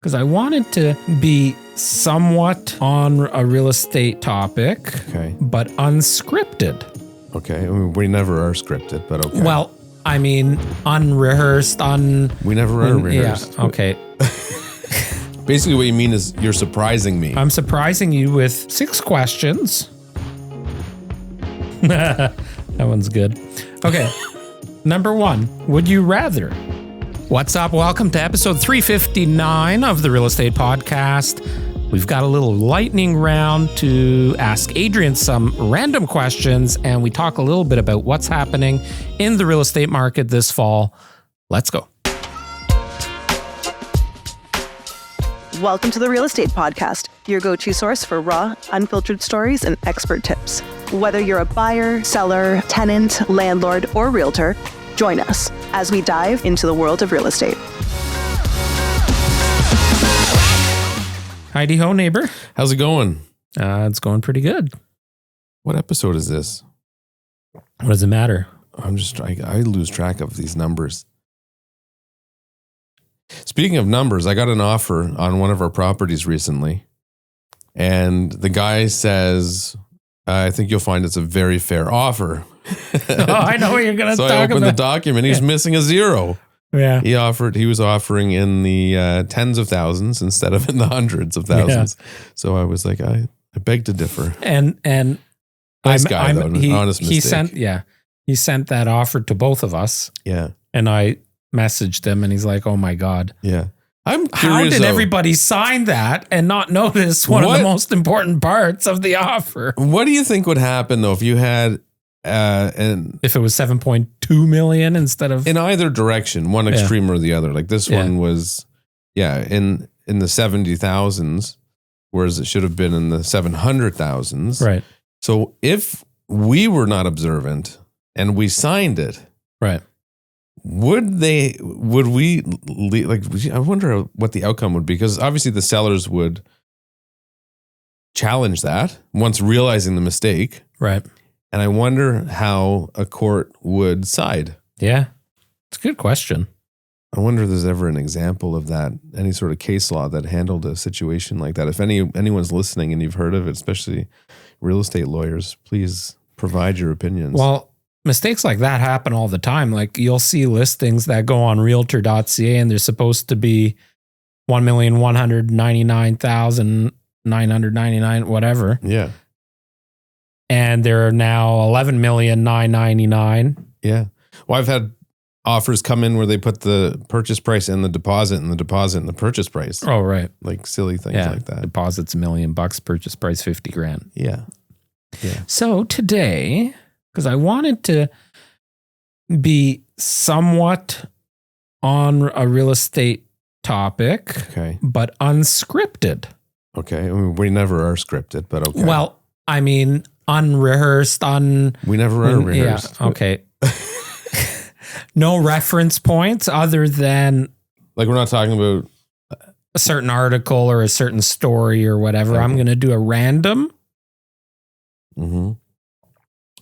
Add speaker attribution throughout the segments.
Speaker 1: because I wanted to be somewhat on a real estate topic,
Speaker 2: Okay.
Speaker 1: but unscripted.
Speaker 2: Okay. I mean, we never are scripted, but okay.
Speaker 1: Well, I mean, unrehearsed,
Speaker 2: we never are rehearsed.
Speaker 1: Yeah, okay.
Speaker 2: Basically, what you mean is you're surprising me.
Speaker 1: I'm surprising you with 6 questions. That one's good. Okay. Number 1, would you rather? What's up? Welcome to episode 359 of the Real Estate Podcast. We've got a little lightning round to ask Adrian some random questions, and we talk a little bit about what's happening in the real estate market this fall. Let's go.
Speaker 3: Welcome to the Real Estate Podcast, your go-to source for raw, unfiltered stories and expert tips. Whether you're a buyer, seller, tenant, landlord, or realtor, join us as we dive into the world of real estate.
Speaker 1: Heidi ho, neighbor.
Speaker 2: How's it going?
Speaker 1: It's going pretty good.
Speaker 2: What episode is this?
Speaker 1: What does it matter?
Speaker 2: I lose track of these numbers. Speaking of numbers, I got an offer on one of our properties recently. And the guy says, I think you'll find it's a very fair offer.
Speaker 1: Oh, I know what you're going to
Speaker 2: so
Speaker 1: talk about.
Speaker 2: I opened the document. He's missing a 0.
Speaker 1: Yeah.
Speaker 2: He was offering in the tens of thousands instead of in the hundreds of thousands. Yeah. So I was like, I beg to differ.
Speaker 1: And
Speaker 2: nice guy, though, honest mistake.
Speaker 1: He sent that offer to both of us.
Speaker 2: Yeah.
Speaker 1: And I messaged him and he's like, oh my God.
Speaker 2: Yeah. I'm curious.
Speaker 1: How did everybody sign that and not notice one of the most important parts of the offer?
Speaker 2: What do you think would happen though if you had
Speaker 1: if it was 7.2 million instead of
Speaker 2: in either direction, one extreme or the other? Like this one was in the 70,000s, whereas it should have been in the 700,000s.
Speaker 1: Right.
Speaker 2: So if we were not observant and we signed it,
Speaker 1: right,
Speaker 2: would we like, I wonder what the outcome would be, because obviously the sellers would challenge that once realizing the mistake.
Speaker 1: Right.
Speaker 2: And I wonder how a court would side.
Speaker 1: Yeah. It's a good question.
Speaker 2: I wonder if there's ever an example of that, any sort of case law that handled a situation like that. If anyone's listening and you've heard of it, especially real estate lawyers, please provide your opinions.
Speaker 1: Well, mistakes like that happen all the time. Like you'll see listings that go on realtor.ca and they're supposed to be 1,199,999, whatever.
Speaker 2: Yeah.
Speaker 1: And there are now 11,999,000.
Speaker 2: Yeah. Well, I've had offers come in where they put the purchase price and the deposit and the deposit and the purchase price.
Speaker 1: Oh, right.
Speaker 2: Like silly things like that.
Speaker 1: Deposit's $1 million, purchase price $50,000.
Speaker 2: Yeah. Yeah.
Speaker 1: So today, because I wanted to be somewhat on a real estate topic, but unscripted.
Speaker 2: Okay. I mean, we never are scripted, but okay.
Speaker 1: Well, I mean, unrehearsed,
Speaker 2: we never are rehearsed.
Speaker 1: Yeah, okay. No reference points other than
Speaker 2: like we're not talking about
Speaker 1: a certain article or a certain story or whatever. Okay. I'm going to do a random.
Speaker 2: Mm-hmm.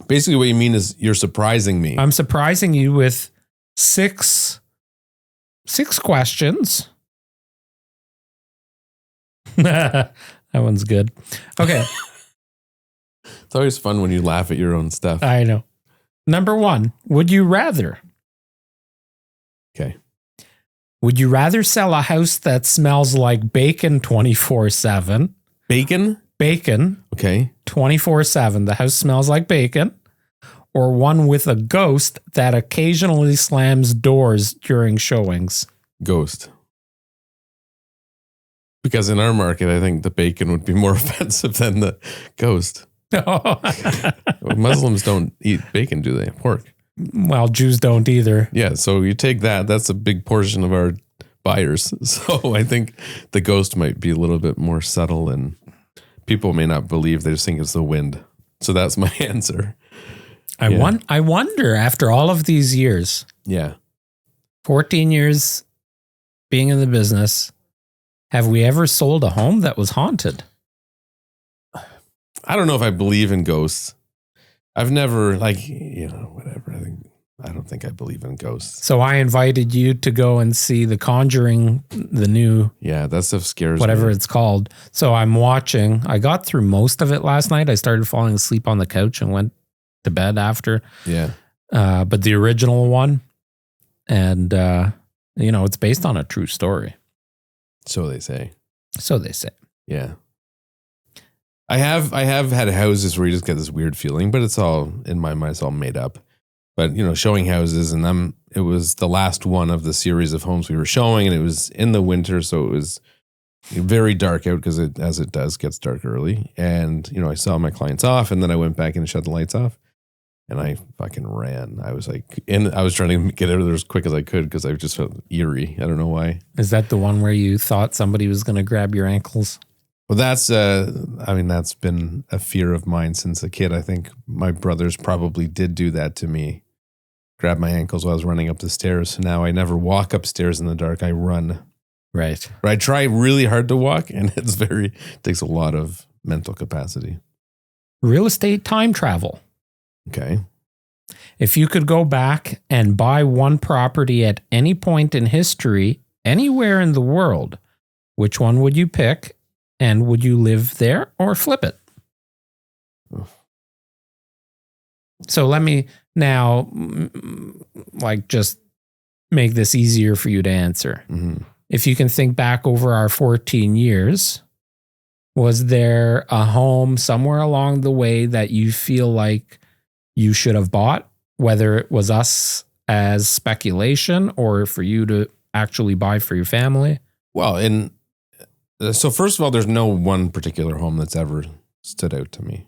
Speaker 2: Basically, what you mean is you're surprising me.
Speaker 1: I'm surprising you with six questions. That one's good. Okay.
Speaker 2: It's always fun when you laugh at your own stuff.
Speaker 1: I know. Number 1, would you rather?
Speaker 2: Okay.
Speaker 1: Would you rather sell a house that smells like bacon 24/7?
Speaker 2: Bacon?
Speaker 1: Bacon.
Speaker 2: Okay.
Speaker 1: 24/7. The house smells like bacon. Or one with a ghost that occasionally slams doors during showings?
Speaker 2: Ghost. Because in our market, I think the bacon would be more offensive than the ghost. Muslims don't eat bacon, do they? Pork.
Speaker 1: Well, Jews don't either.
Speaker 2: Yeah, so you take that. That's a big portion of our buyers. So I think the ghost might be a little bit more subtle and people may not believe. They just think it's the wind. So that's my answer.
Speaker 1: I wonder, after all of these years, 14 years being in the business, have we ever sold a home that was haunted?
Speaker 2: I don't know if I believe in ghosts. I've never, whatever. I think I don't think I believe in ghosts.
Speaker 1: So I invited you to go and see The Conjuring, the new...
Speaker 2: Yeah, that stuff scares
Speaker 1: whatever
Speaker 2: me.
Speaker 1: it's called. So I'm watching. I got through most of it last night. I started falling asleep on the couch and went to bed after.
Speaker 2: Yeah.
Speaker 1: But the original one, and it's based on a true story.
Speaker 2: So they say.
Speaker 1: So they say.
Speaker 2: Yeah. I have had houses where you just get this weird feeling, but it's all, in my mind, it's all made up. But, showing houses, and it was the last one of the series of homes we were showing, and it was in the winter, so it was very dark out because as it does, gets dark early. And, I saw my clients off, and then I went back in and shut the lights off, and I fucking ran. I was like, I was trying to get out of there as quick as I could because I just felt eerie. I don't know why.
Speaker 1: Is that the one where you thought somebody was going to grab your ankles?
Speaker 2: Well, that's been a fear of mine since a kid. I think my brothers probably did do that to me. Grab my ankles while I was running up the stairs. So now I never walk upstairs in the dark. I run.
Speaker 1: Right.
Speaker 2: But I try really hard to walk, and it takes a lot of mental capacity.
Speaker 1: Real estate time travel.
Speaker 2: Okay.
Speaker 1: If you could go back and buy one property at any point in history, anywhere in the world, which one would you pick? And would you live there or flip it? So let me now, just make this easier for you to answer.
Speaker 2: Mm-hmm.
Speaker 1: If you can think back over our 14 years, was there a home somewhere along the way that you feel like you should have bought, whether it was us as speculation or for you to actually buy for your family?
Speaker 2: Well, so first of all, there's no one particular home that's ever stood out to me.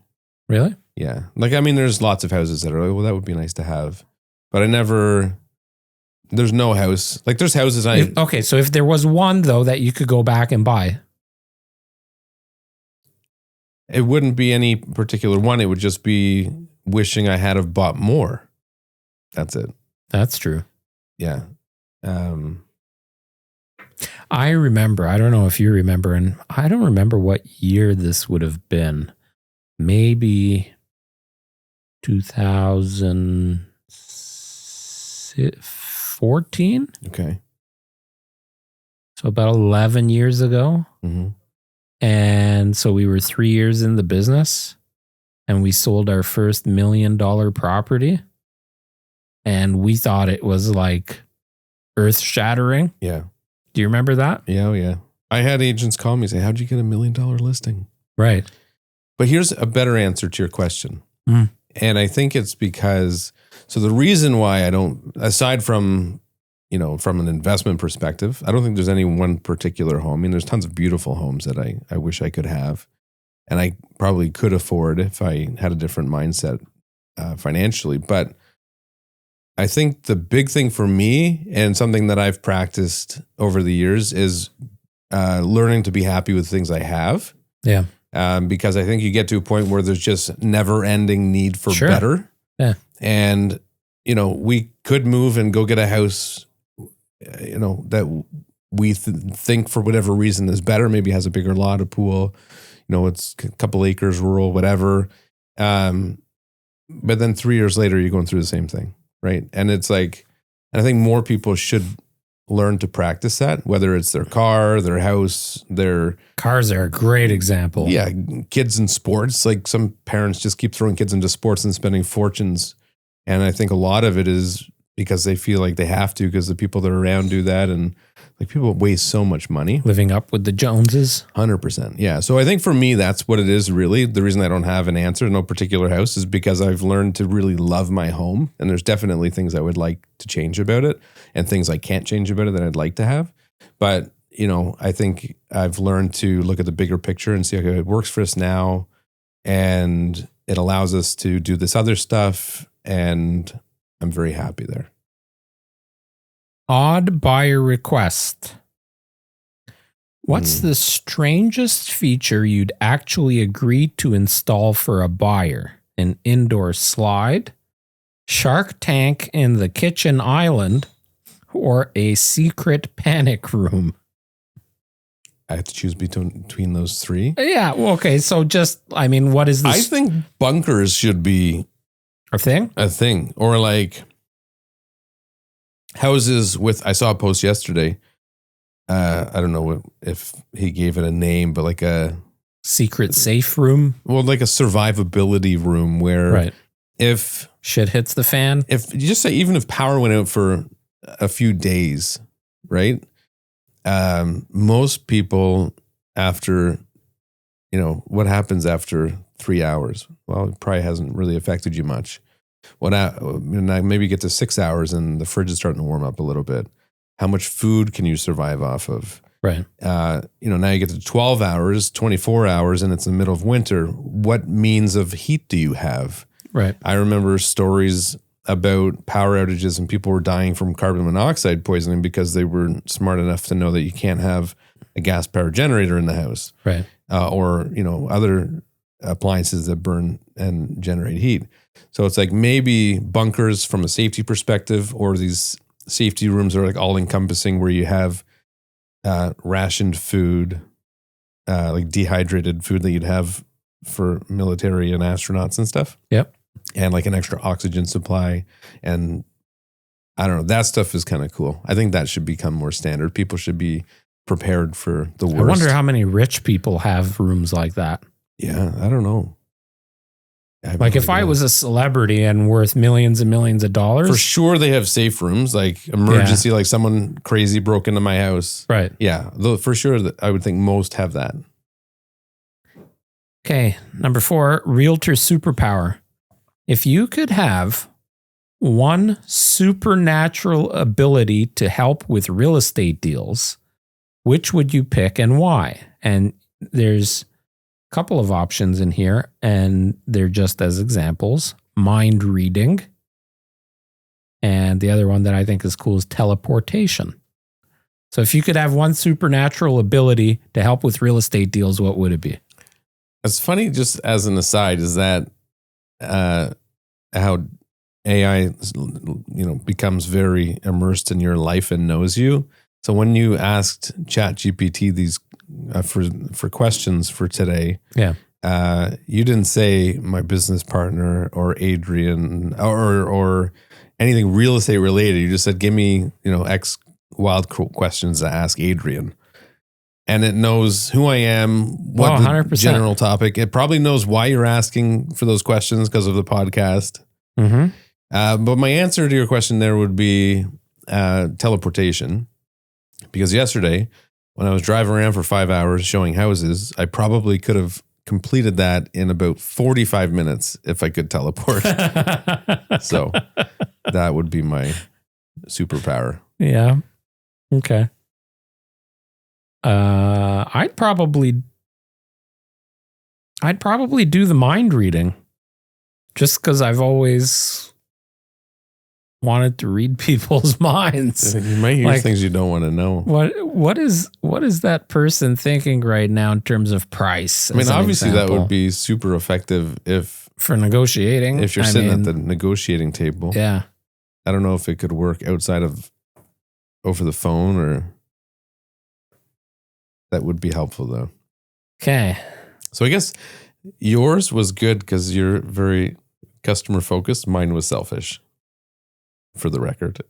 Speaker 1: Really?
Speaker 2: Yeah. There's lots of houses that are like, well, that would be nice to have. But there's no house. There's houses
Speaker 1: Okay, so if there was one, though, that you could go back and buy.
Speaker 2: It wouldn't be any particular one. It would just be wishing I had have bought more. That's it.
Speaker 1: That's true.
Speaker 2: Yeah.
Speaker 1: I remember, I don't know if you remember, and I don't remember what year this would have been. Maybe 2014?
Speaker 2: Okay.
Speaker 1: So about 11 years ago.
Speaker 2: Mm-hmm.
Speaker 1: And so we were 3 years in the business, and we sold our first $1 million property. And we thought it was earth shattering.
Speaker 2: Yeah.
Speaker 1: Do you remember that?
Speaker 2: Yeah. Oh, yeah. I had agents call me and say, how'd you get $1 million listing?
Speaker 1: Right.
Speaker 2: But here's a better answer to your question.
Speaker 1: Mm.
Speaker 2: And I think it's because, so the reason why I don't, aside from, from an investment perspective, I don't think there's any one particular home. I mean, there's tons of beautiful homes that I wish I could have. And I probably could afford if I had a different mindset financially. But I think the big thing for me, and something that I've practiced over the years, is learning to be happy with things I have.
Speaker 1: Yeah.
Speaker 2: Because I think you get to a point where there's just never ending need for better.
Speaker 1: Yeah.
Speaker 2: And, we could move and go get a house, that we think for whatever reason is better, maybe has a bigger lot, a pool, it's a couple acres, rural, whatever. But then 3 years later, you're going through the same thing. Right. And it's and I think more people should learn to practice that, whether it's their car, their house, their
Speaker 1: cars are a great example.
Speaker 2: Yeah. Kids in sports. Some parents just keep throwing kids into sports and spending fortunes. And I think a lot of it is because they feel like they have to, because the people that are around do that. And people waste so much money.
Speaker 1: Living up with the Joneses.
Speaker 2: 100%. Yeah. So I think for me, that's what it is really. The reason I don't have an answer, no particular house, is because I've learned to really love my home. And there's definitely things I would like to change about it and things I can't change about it that I'd like to have. But, I think I've learned to look at the bigger picture and see, okay, it works for us now and it allows us to do this other stuff. And I'm very happy there.
Speaker 1: Odd buyer request. What's the strangest feature you'd actually agree to install for a buyer? An indoor slide, shark tank in the kitchen island, or a secret panic room?
Speaker 2: I have to choose between those three.
Speaker 1: Yeah. Well, okay. So what is this?
Speaker 2: I think bunkers should be
Speaker 1: a thing?
Speaker 2: A thing. Or houses with, I saw a post yesterday. I don't know if he gave it a name, but like a
Speaker 1: secret safe room.
Speaker 2: Well, like a survivability room where if
Speaker 1: shit hits the fan,
Speaker 2: if you just say, even if power went out for a few days, right? Most people after, what happens after 3 hours? Well, it probably hasn't really affected you much. Maybe you get to 6 hours and the fridge is starting to warm up a little bit. How much food can you survive off of?
Speaker 1: Right.
Speaker 2: Now you get to 12 hours, 24 hours, and it's in the middle of winter. What means of heat do you have?
Speaker 1: Right.
Speaker 2: I remember stories about power outages and people were dying from carbon monoxide poisoning because they were smart enough to know that you can't have a gas powered generator in the house.
Speaker 1: Right.
Speaker 2: Or other appliances that burn and generate heat. So it's like maybe bunkers from a safety perspective, or these safety rooms are like all encompassing where you have rationed food, like dehydrated food that you'd have for military and astronauts and stuff.
Speaker 1: Yep.
Speaker 2: And like an extra oxygen supply. And I don't know, that stuff is kind of cool. I think that should become more standard. People should be prepared for the worst.
Speaker 1: I wonder how many rich people have rooms like that.
Speaker 2: Yeah, I don't know.
Speaker 1: Like if I was a celebrity and worth millions and millions of dollars.
Speaker 2: For sure they have safe rooms, like emergency, like someone crazy broke into my house.
Speaker 1: Right.
Speaker 2: Yeah, though for sure I would think most have that.
Speaker 1: Okay, number 4, Realtor superpower. If you could have one supernatural ability to help with real estate deals, which would you pick and why? And there's a couple of options in here, and they're just as examples. Mind reading. And the other one that I think is cool is teleportation. So if you could have one supernatural ability to help with real estate deals, what would it be?
Speaker 2: It's funny, just as an aside, is that how AI, becomes very immersed in your life and knows you. So when you asked ChatGPT these for questions for today, you didn't say my business partner or Adrian or anything real estate related. You just said, give me X wild questions to ask Adrian. And it knows who I am, what the
Speaker 1: 100%.
Speaker 2: General topic. It probably knows why you're asking for those questions because of the podcast.
Speaker 1: Mm-hmm.
Speaker 2: But my answer to your question there would be teleportation. Because yesterday, when I was driving around for 5 hours showing houses, I probably could have completed that in about 45 minutes if I could teleport. So that would be my superpower.
Speaker 1: Yeah. Okay. I'd probably do the mind reading, just because I've always wanted to read people's minds.
Speaker 2: You might hear things you don't want to know.
Speaker 1: What is that person thinking right now in terms of price?
Speaker 2: I mean, obviously that would be super effective
Speaker 1: for negotiating.
Speaker 2: If you're sitting at the negotiating table.
Speaker 1: Yeah.
Speaker 2: I don't know if it could work outside of over the phone, or that would be helpful though.
Speaker 1: Okay.
Speaker 2: So I guess yours was good because you're very customer focused. Mine was selfish, for the record.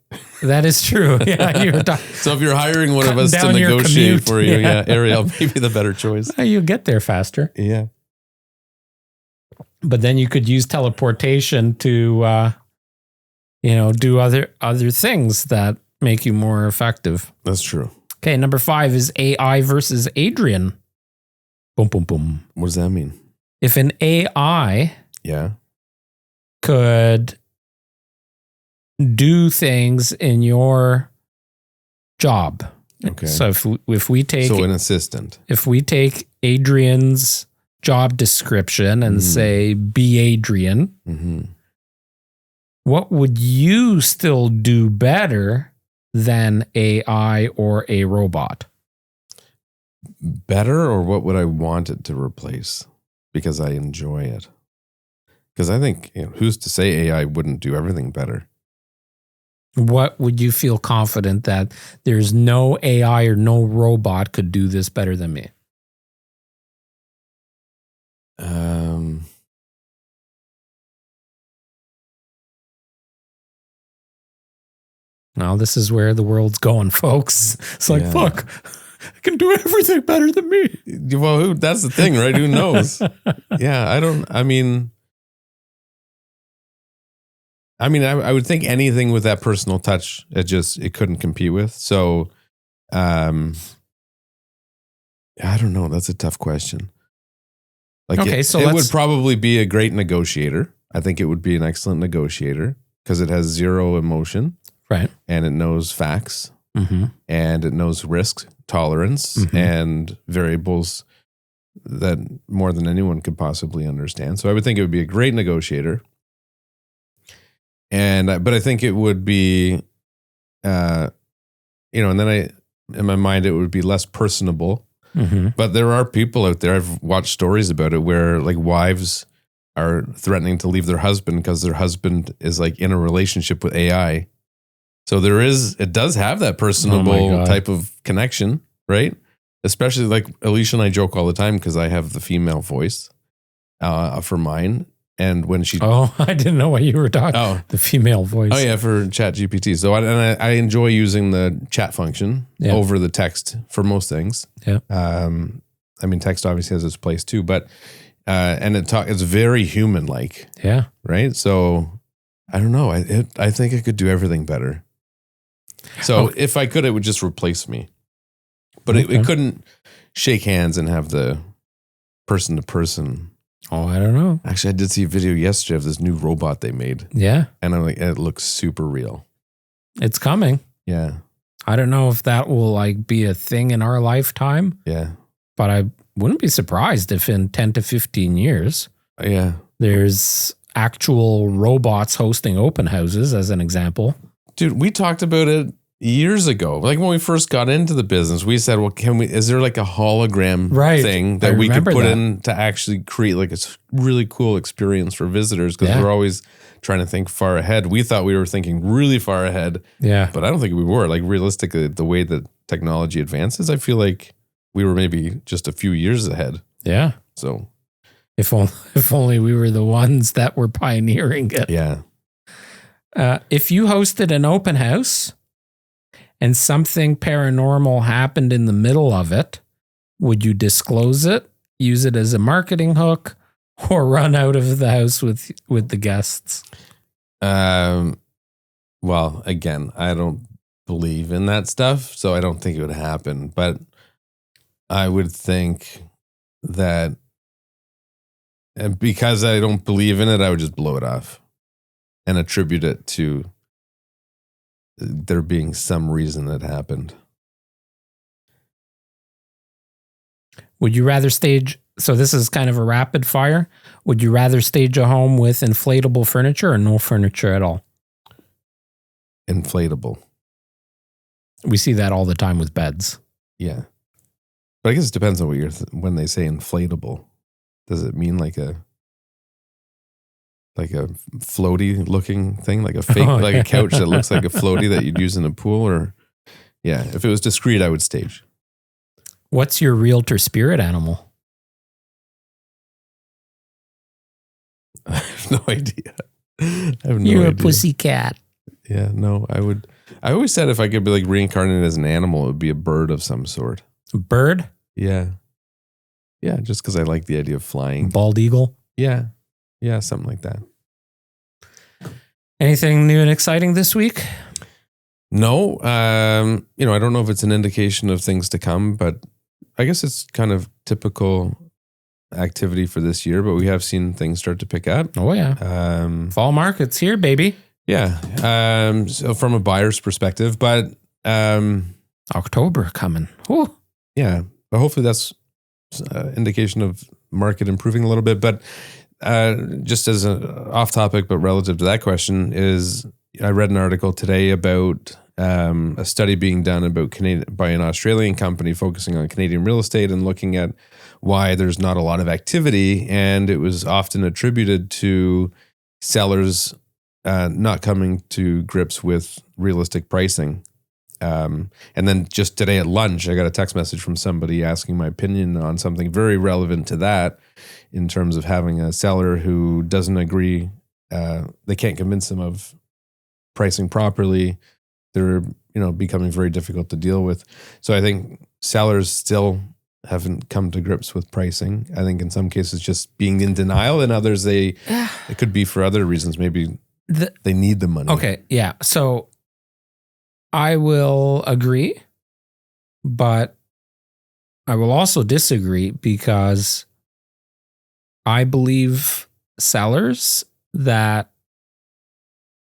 Speaker 1: That is true. Yeah.
Speaker 2: So if you're hiring one of us to negotiate for you, Ariel may be the better choice.
Speaker 1: You'll get there faster.
Speaker 2: Yeah.
Speaker 1: But then you could use teleportation to, do other things that make you more effective.
Speaker 2: That's true.
Speaker 1: Okay, number 5 is AI versus Adrian. Boom, boom, boom.
Speaker 2: What does that mean?
Speaker 1: If an AI could do things in your job.
Speaker 2: Okay.
Speaker 1: So if we take
Speaker 2: an assistant.
Speaker 1: If we take Adrian's job description and say be Adrian, what would you still do better than AI or a robot?
Speaker 2: Better, or what would I want it to replace? Because I enjoy it. Because I think, who's to say AI wouldn't do everything better?
Speaker 1: What would you feel confident that there's no AI or no robot could do this better than me? Well, this is where the world's going, folks. It's like, fuck, I can do everything better than me.
Speaker 2: Well, that's the thing, right? Who knows? I would think anything with that personal touch, it couldn't compete with. So, I don't know. That's a tough question. Like, it would probably be a great negotiator. I think it would be an excellent negotiator because it has zero emotion.
Speaker 1: Right.
Speaker 2: And it knows facts. Mm-hmm. And it knows risk tolerance and variables that more than anyone could possibly understand. So I would think it would be a great negotiator. But I think it would be, and then in my mind, it would be less personable. Mm-hmm. But there are people out there, I've watched stories about it where like wives are threatening to leave their husband because their husband is like in a relationship with AI. So it does have that personable type of connection, right? Especially like Alicia and I joke all the time because I have the female voice for mine. And when she...
Speaker 1: Oh, I didn't know what you were talking about. The female voice.
Speaker 2: Oh, yeah, for ChatGPT. So I enjoy using the chat function over the text for most things. Yeah. Text obviously has its place too, but... and it's very human-like.
Speaker 1: Yeah.
Speaker 2: Right? So, I don't know. I think it could do everything better. So, if I could, it would just replace me. But it couldn't shake hands and have the person-to-person.
Speaker 1: Oh, I don't know.
Speaker 2: Actually, I did see a video yesterday of this new robot they made.
Speaker 1: Yeah.
Speaker 2: And I'm like, it looks super real.
Speaker 1: It's coming.
Speaker 2: Yeah.
Speaker 1: I don't know if that will like be a thing in our lifetime.
Speaker 2: Yeah.
Speaker 1: But I wouldn't be surprised if in 10 to 15 years, there's actual robots hosting open houses, as an example.
Speaker 2: Dude, we talked about it years ago. Like when we first got into the business, we said, well, is there like a hologram thing that we could put in to actually create like a really cool experience for visitors? Because we're always trying to think far ahead. We thought we were thinking really far ahead. Yeah. But I don't think we were. Like realistically, the way that technology advances, I feel like we were maybe just a few years ahead.
Speaker 1: Yeah.
Speaker 2: So
Speaker 1: if only we were the ones that were pioneering it.
Speaker 2: Yeah.
Speaker 1: If you hosted an open house and something paranormal happened in the middle of it, would you disclose it, use it as a marketing hook, or run out of the house with the guests?
Speaker 2: Well, again, I don't believe in that stuff, so I don't think it would happen. But I would think that, and because I don't believe in it, I would just blow it off and attribute it to there being some reason that happened.
Speaker 1: Would you rather stage, so this is kind of a rapid fire, would you rather stage a home with inflatable furniture or no furniture at all?
Speaker 2: Inflatable.
Speaker 1: We see that all the time with beds.
Speaker 2: Yeah. But I guess it depends on what when they say inflatable. Does it mean like a floaty looking thing, like a fake, a couch that looks like a floaty that you'd use in a pool? Or yeah, if it was discreet, I would stage.
Speaker 1: What's your realtor spirit animal?
Speaker 2: I have no idea.
Speaker 1: You're a pussycat.
Speaker 2: Yeah, no, I always said if I could be like reincarnated as an animal, it would be a bird of some sort.
Speaker 1: A bird?
Speaker 2: Yeah. Yeah, just because I like the idea of flying.
Speaker 1: Bald eagle?
Speaker 2: Yeah. Yeah, something like that.
Speaker 1: Anything new and exciting this week?
Speaker 2: No. I don't know if it's an indication of things to come, but I guess it's kind of typical activity for this year, but we have seen things start to pick up.
Speaker 1: Oh, yeah. Fall market's here, baby.
Speaker 2: Yeah. So from a buyer's perspective, but
Speaker 1: October coming. Ooh.
Speaker 2: Yeah. But hopefully that's indication of market improving a little bit. But just as an off topic, but relative to that question, is I read an article today about a study being done by an Australian company focusing on Canadian real estate and looking at why there's not a lot of activity. And it was often attributed to sellers not coming to grips with realistic pricing. And then just today at lunch, I got a text message from somebody asking my opinion on something very relevant to that, in terms of having a seller who doesn't agree. They can't convince them of pricing properly. they're, becoming very difficult to deal with. So I think sellers still haven't come to grips with pricing. I think in some cases just being in denial, and others it could be for other reasons. Maybe they need the money.
Speaker 1: Okay, yeah. So I will agree, but I will also disagree, because I believe sellers that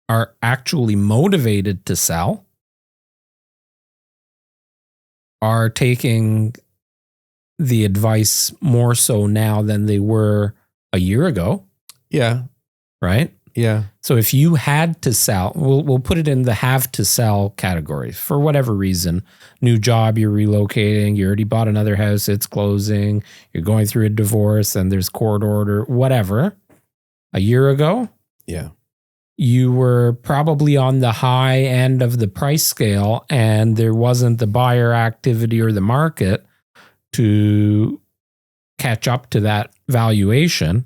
Speaker 1: are actually motivated to sell are taking the advice more so now than they were a year ago.
Speaker 2: Yeah.
Speaker 1: Right?
Speaker 2: Yeah.
Speaker 1: So if you had to sell, we'll put it in the have to sell category for whatever reason. New job, you're relocating, you already bought another house, it's closing, you're going through a divorce and there's court order, whatever. A year ago,
Speaker 2: yeah,
Speaker 1: you were probably on the high end of the price scale and there wasn't the buyer activity or the market to catch up to that valuation.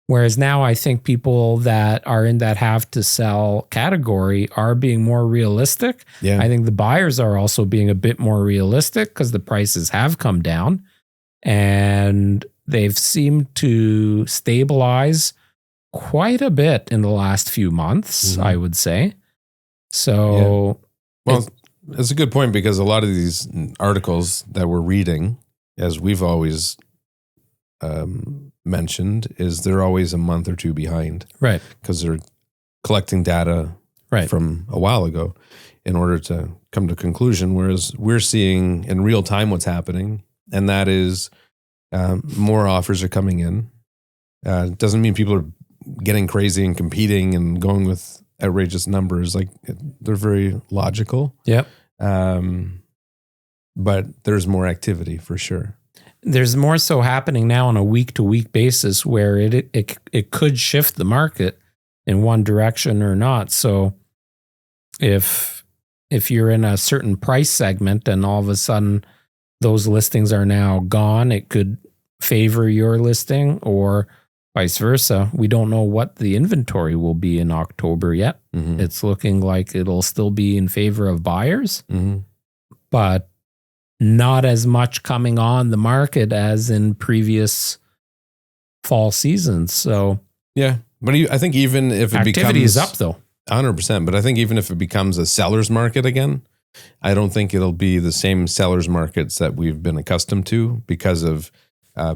Speaker 1: Whereas now I think people that are in that have to sell category are being more realistic.
Speaker 2: Yeah.
Speaker 1: I think the buyers are also being a bit more realistic because the prices have come down and they've seemed to stabilize quite a bit in the last few months, I would say. So,
Speaker 2: well, it's a good point, because a lot of these articles that we're reading, as we've always mentioned, is they're always a month or two behind,
Speaker 1: right?
Speaker 2: Because they're collecting data from a while ago in order to come to a conclusion. Whereas we're seeing in real time what's happening, and that is more offers are coming in. Doesn't mean people are getting crazy and competing and going with outrageous numbers. Like, they're very logical.
Speaker 1: Yep.
Speaker 2: But there's more activity for sure.
Speaker 1: There's more so happening now on a week-to-week basis where it could shift the market in one direction or not. So if you're in a certain price segment and all of a sudden those listings are now gone, it could favor your listing, or vice versa. We don't know what the inventory will be in October yet.
Speaker 2: Mm-hmm.
Speaker 1: It's looking like it'll still be in favor of buyers, but not as much coming on the market as in previous fall seasons. So
Speaker 2: yeah, but I think even if it
Speaker 1: activity is up though,
Speaker 2: 100%. But I think even if it becomes a seller's market again, I don't think it'll be the same seller's markets that we've been accustomed to, because of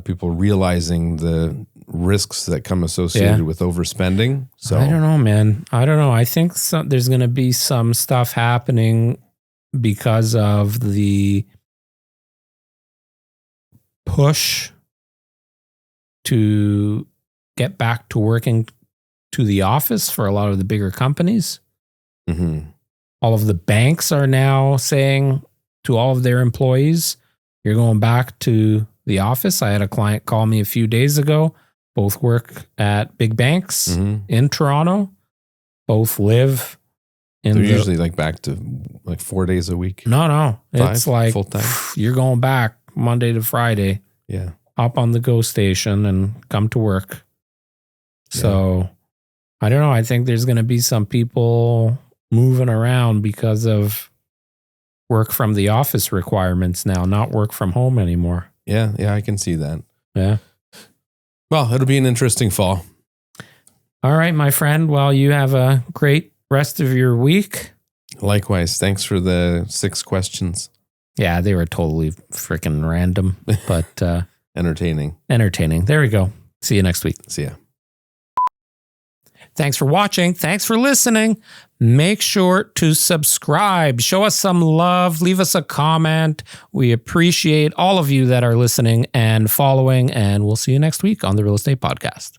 Speaker 2: people realizing the risks that come associated with overspending. So
Speaker 1: I don't know, man. I don't know. I think there's going to be some stuff happening because of the push to get back to working to the office for a lot of the bigger companies. All of the banks are now saying to all of their employees, you're going back to the office. I had a client call me a few days ago. Both work at big banks in Toronto. Both live in
Speaker 2: They're usually like back to like 4 days a week.
Speaker 1: No. It's like
Speaker 2: full-time.
Speaker 1: You're going back Monday to Friday.
Speaker 2: Yeah.
Speaker 1: Hop on the GO station and come to work. So I don't know. I think there's going to be some people moving around because of work from the office requirements now, not work from home anymore.
Speaker 2: Yeah, I can see that.
Speaker 1: Yeah.
Speaker 2: Well, it'll be an interesting fall.
Speaker 1: All right, my friend. Well, you have a great rest of your week.
Speaker 2: Likewise. Thanks for the 6 questions.
Speaker 1: Yeah, they were totally freaking random, but
Speaker 2: entertaining.
Speaker 1: There we go. See you next week.
Speaker 2: See ya.
Speaker 1: Thanks for watching. Thanks for listening. Make sure to subscribe. Show us some love. Leave us a comment. We appreciate all of you that are listening and following, and we'll see you next week on the Real Estate Podcast.